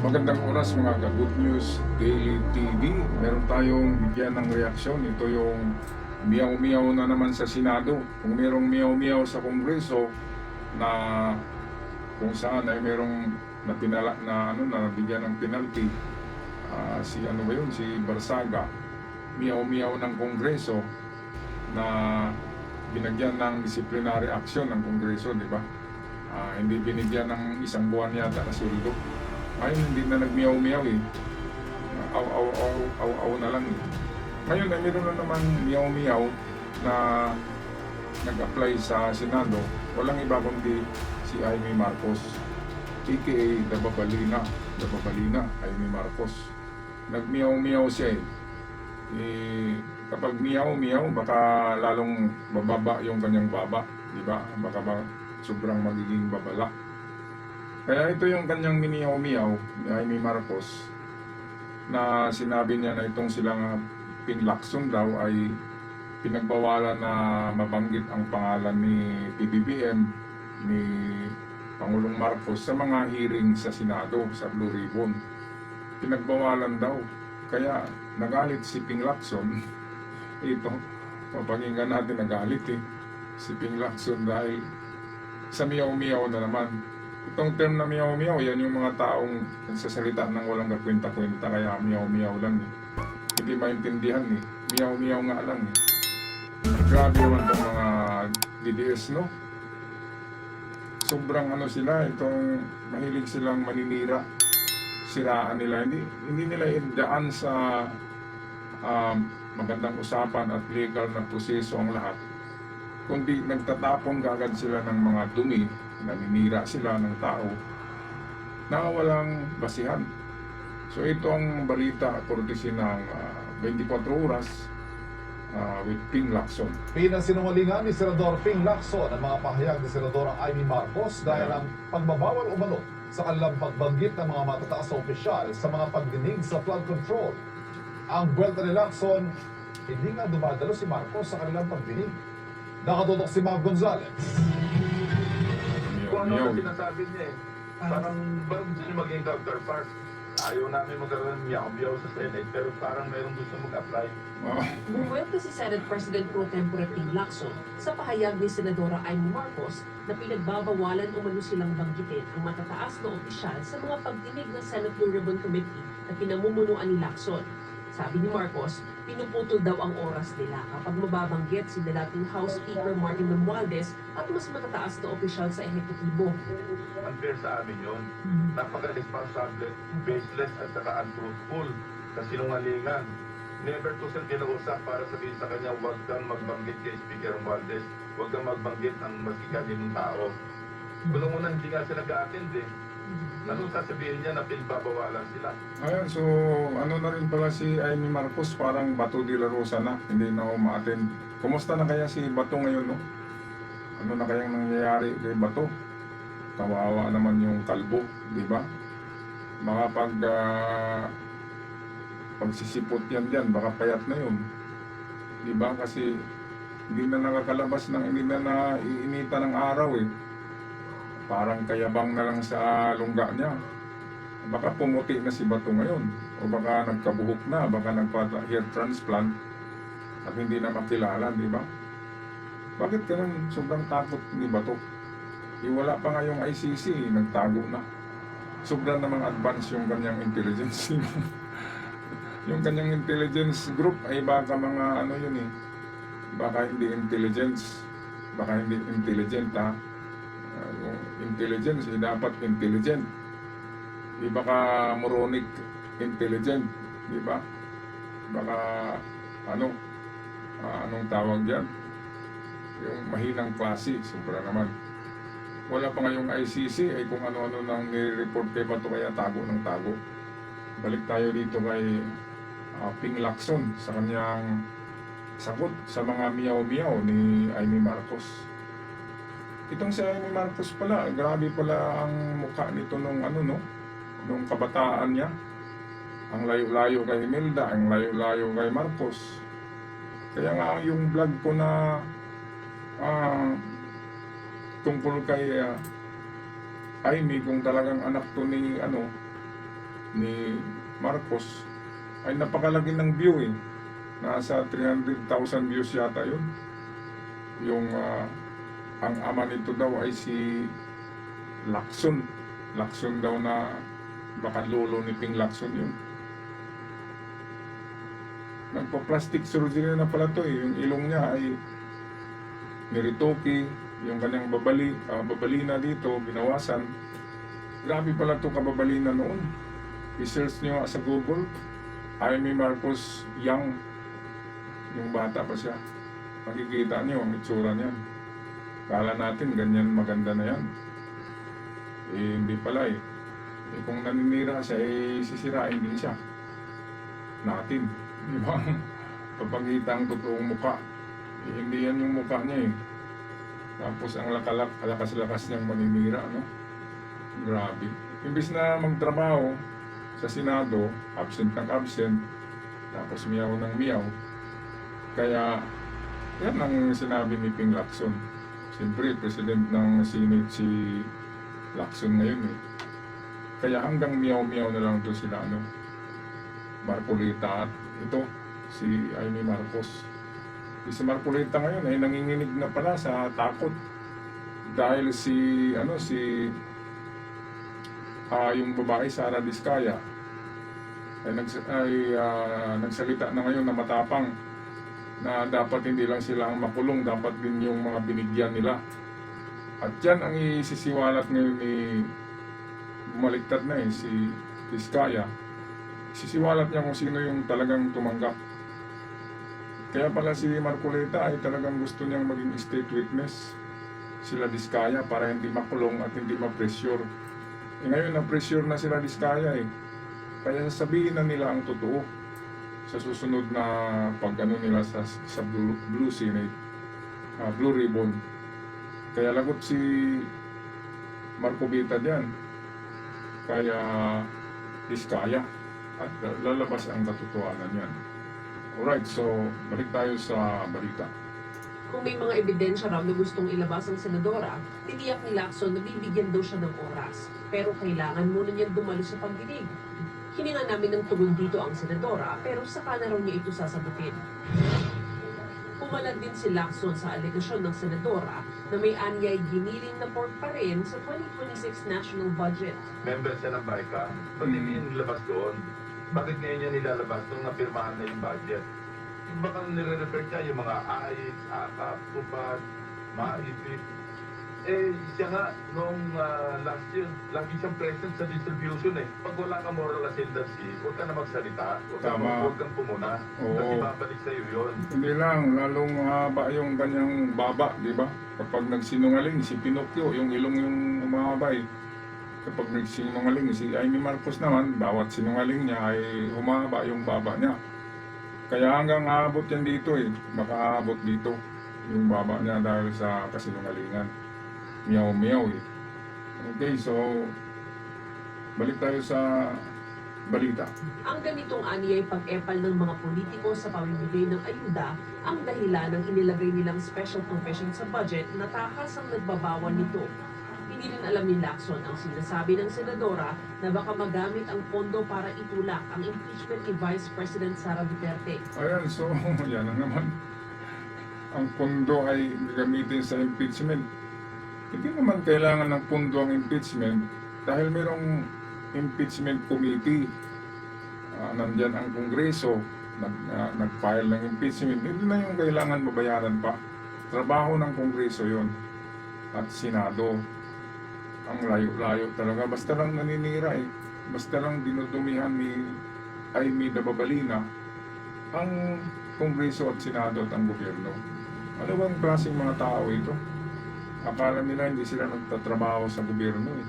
Magandang oras mga ka-Good News Daily TV. Meron tayong bigyan ng reaksyon. Ito yung miyaw-miyaw na naman sa Senado. Kung merong miyaw-miyaw sa Kongreso na kung saan ay merong na bigyan ng penalty, si ano ba yun, si Barsaga, miyaw-miyaw ng Kongreso na binagyan ng disciplinary action ng Kongreso, di ba? Hindi binigyan ng isang buwan yata na sweldo. Ayun, hindi na nagmiyaw-miyaw eh. Aw na lang eh. Ngayon ay meron na naman miyaw-miyaw na nag-apply sa Senado. Walang iba kundi si Amy Marcos, aka Dababalina Amy Marcos. Nagmiyaw-miyaw siya eh. Kapag miyaw-miyaw, baka lalong bababa yung kanyang baba, di ba? Baka sobrang magiging babala. Kaya ito yung kanyang miniyaw-miyaw ni Amy Marcos na sinabi niya na itong silang pinlakson daw ay pinagbawalan na mabanggit ang pangalan ni PBBM, ni Pangulong Marcos sa mga hearing sa Senado, sa Blue Ribbon. Pinagbawalan daw. Kaya nagalit si Ping Lacson. Ito, mapakinggan natin, nagalit eh. Si Ping Lacson dahil sa miyaw-miyaw na naman. Itong term na miyaw-miyaw, yan yung mga taong nagsasalita ng walang kakwenta-kwenta, kaya miyaw-miyaw lang eh. Hindi maintindihan eh. Miyaw-miyaw nga lang eh. Grabe naman itong mga DDS, no? Sobrang ano sila, itong mahilig silang maninira. Siraan nila. Hindi nila idaan sa magandang usapan at legal na proseso ang lahat. Kundi nagtatapon kagad sila ng mga dumi, naninira sila ng tao na walang basihan. So ito ang balita courtesy ng 24 oras with Ping Lacson. Pinasinungalingan ni Senador Ping Lacson ang mga pahayag ni Senadora Amy Marcos dahil ang pagbabawal umano sa kanilang pagbanggit ng mga matataas na opisyal sa mga pagdinig sa flood control. Ang buwelta ni Lacson, hindi nga dumadalo si Marcos sa kanilang pagdinig. Nakatutok si Mav Gonzalez. Kung ano na sinasabi niya eh. Parang gusto niya maging counterpart. Ayaw namin magkaroon ng miyaw-miyaw sa Senate, pero parang mayroong gusto mag-apply. Bumuwelta si Senate President Pro Tempore Ping Lacson sa pahayag ni Senadora Amy Marcos na pinagbabawalan umano silang banggitin ang matataas na opisyal sa mga pagdinig ng Senate Blue Ribbon Committee na pinamumunuan ni Lacson. Sabi ni Marcos, pinuputol daw ang oras nila kapag mababanggit si dating House Speaker Martin Romualdez at mas matataas na opisyal sa ehekutibo. Unfair sa amin yun. Napaka-responsable, baseless at saka untruthful na sinungalingan. Never ko siyang kinausap para sabihin sa kanya, huwag kang magbanggit kay Speaker Romualdez, huwag kang magbanggit ang masikanin ng tao. Kulungan hindi nga sila nag-a-attend eh. Anong sasabihin niya na pinagbabawalan sila? Ayan, so ano na rin pala si Amy Marcos, parang Bato de la Rosa na, hindi na umaattend. Kumusta na kaya si Bato ngayon, no? Ano na kayang nangyayari kay Bato? Kawawa naman yung kalbo, di ba? Baka pagsisipot yan dyan, baka payat na yun. Di ba? Kasi hindi na nakakalabas hindi na naiinita ng araw eh. Parang kayabang na lang sa lungga niya. Baka pumuti na si Bato ngayon. O baka nagkabuhok na, baka nagpa-hair transplant at hindi na makilala, di ba? Bakit ganun? Sobrang takot ni Bato. Wala pa nga yung ICC, nagtago na. Sobrang namang advance yung kanyang intelligence. Yung kanyang intelligence group ay baka mga ano yun eh. Baka hindi intelligence. Baka hindi intelligent ha. Yung intelligence ay dapat intelligent. Di baka moronic intelligent, di ba? Baka anong tawag diyan? Yung mahinang klase, sobra naman. Wala pa ngayong ICC ay kung ano-ano nang nire-report kay Bato, kaya tago ng tago. Balik tayo dito kay Ping Lacson sa kanyang sagot sa mga miyaw-miyaw ni Amy Marcos. Itong si Amy Marcos pala, grabe pala ang mukha nito nung nung kabataan niya. Ang layo-layo kay Imelda, ang layo-layo kay Marcos. Kaya nga yung vlog ko na tungkol kay Amy, kung talagang anak to ni ni Marcos ay napakalaki ng view eh. Nasa 300,000 views yata yun. Yung ang ama nito daw ay si Lacson. Lacson daw na baka lolo ni Ping Lacson yun. Nagpa-plastic surgery na pala to eh. Yung ilong niya ay niritoki, yung kanyang babalina dito, binawasan. Grabe pala to kababalina noon. I-search nyo sa Google, Amy Marcos Young. Yung bata pa siya. Makikita niyo ang itsura niyan. Kala natin ganyan maganda na yan. Eh, hindi pala eh. Eh kung naninira siya, eh sisirain din siya. Natin. Di ba? Papakita ang totoong muka. Eh, hindi yan yung muka niya eh. Tapos ang lakas-lakas niyang maninira, no? Grabe. Imbis na magtrabaho sa Senado, absent ng absent, tapos miyaw ng miyaw. Kaya, yan ang sinabi ni Ping Lacson. Siyempre, president ng Senate si Lacson ngayon eh. Kaya hanggang miyaw-miyaw na lang to sila, ano, Marcolita at ito, si Amy Marcos. Si Marcolita ngayon ay nanginginig na pala sa takot dahil yung babae Sara Diskaya ay nagsalita na ngayon na matapang na dapat hindi lang sila ang makulong, dapat din yung mga binigyan nila. At yan ang isisiwalat ngayon ni bumaliktad na si Diskaya. Sisiwalat niya kung sino yung talagang tumanggap. Kaya pala si Marcolita ay talagang gusto niyang maging state witness sila Diskaya para hindi makulong at hindi ma-pressure. Eh ngayon na-pressure na sila Diskaya eh. Kaya sasabihin na nila ang totoo sa susunod na pag-ano nila sa Blue Senate, Blue Ribbon. Kaya lagot si Marcolita diyan. Kaya Diskaya at lalabas ang katotohanan niyan. Alright, so balik tayo sa balita. Kung may mga ebidensya raw na gustong ilabas ang senadora, tiniyak ni Lacson na bibigyan daw siya ng oras. Pero kailangan muna niyang dumalo sa pagdinig. Hininga namin ng tugon dito ang senadora, pero saka na raw niya ito sasagutin. Pumalag din si Lacson sa alegasyon ng senadora na may anyay giniling na pork pa rin sa 2026 national budget. Member siya ng BICAM. Ba't hindi yung nilabas doon? Bakit ngayon niya nilalabas nung napirmahan na yung budget? Baka nire-refer siya yung mga AIS, AKAP, TUPAD, MAIPIP. Eh, siya nga, nung last year, lagi siyang present sa distribution eh. Pag wala ka moral ascendancy, huwag ka na magsalita, Tama. huwag kang pumuna. Oo. Kasi babalik sa'yo yun. Hindi lang, lalong haba yung kanyang baba, di ba? Kapag nagsinungaling, si Pinocchio, yung ilong yung humahaba eh. Kapag nagsinungaling, si Amy Marcos naman, bawat sinungaling niya ay humahaba yung baba niya. Kaya hanggang aabot yan dito eh. Baka aabot dito yung baba niya dahil sa kasinungalingan. Miyaw-miyaw eh. Okay, so balik tayo sa balita. Ang ganitong anyay pag-epal ng mga politiko sa pamimigay ng ayuda ang dahilan ng inilagay nilang special provision sa budget na takas ang nagbabawal nito. Hindi rin alam ni Lacson ang sinasabi ng senadora na baka magamit ang pondo para itulak ang impeachment ni Vice President Sara Duterte. Ayan, so yan na naman. Ang pondo ay gamitin sa impeachment. Hindi naman kailangan ng pondo ang impeachment dahil mayroong impeachment committee. Nandyan ang Kongreso, nag-file ng impeachment. Hindi na yung kailangan mabayaran pa. Trabaho ng Kongreso yon at Senado. Ang layo-layo talaga. Basta lang naninira eh. Basta lang dinudumihan ni Amy Dababalina ang Kongreso at Senado at ang gobyerno. Ano bang klaseng mga tao ito? Akala nila hindi sila nagtatrabaho sa gobyerno eh.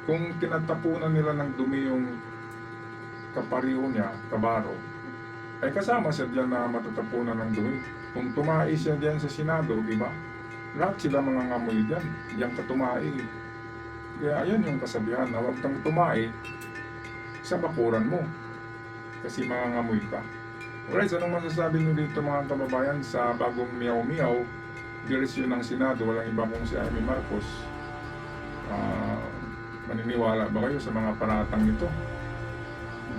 Kung tinatapunan nila ng dumi yung kapariho niya, Kabaro, ay kasama siya diyan na matatapunan ng dumi. Kung tumai siya diyan sa Senado, di ba? Lahat sila mga ngamoy diyan. Diyan ka tumai. Kaya ayan yung kasabihan na huwag kang tumai sa bakuran mo. Kasi mga ngamoy ka. Alright, so anong masasabi nyo dito mga kababayan sa bagong miyaw-miyaw direksyon ng Senado, walang iba kung si Amy Marcos. Maniniwala ba kayo sa mga paratang nito?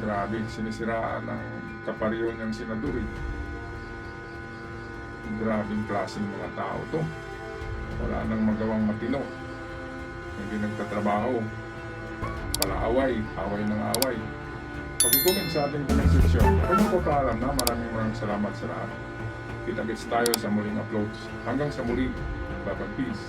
Grabe, sinisiraan ng kaparyo niyang senador eh. Grabing klaseng mga tao to. Wala nang magawang matino. Hindi nagtatrabaho. Palaaway, away ng away. Pag-comment sa ating comment section. Kung magpapaalam na, maraming salamat sa lahat. Kita-kits tayo sa muling uploads. Hanggang sa muli, bye-bye, peace.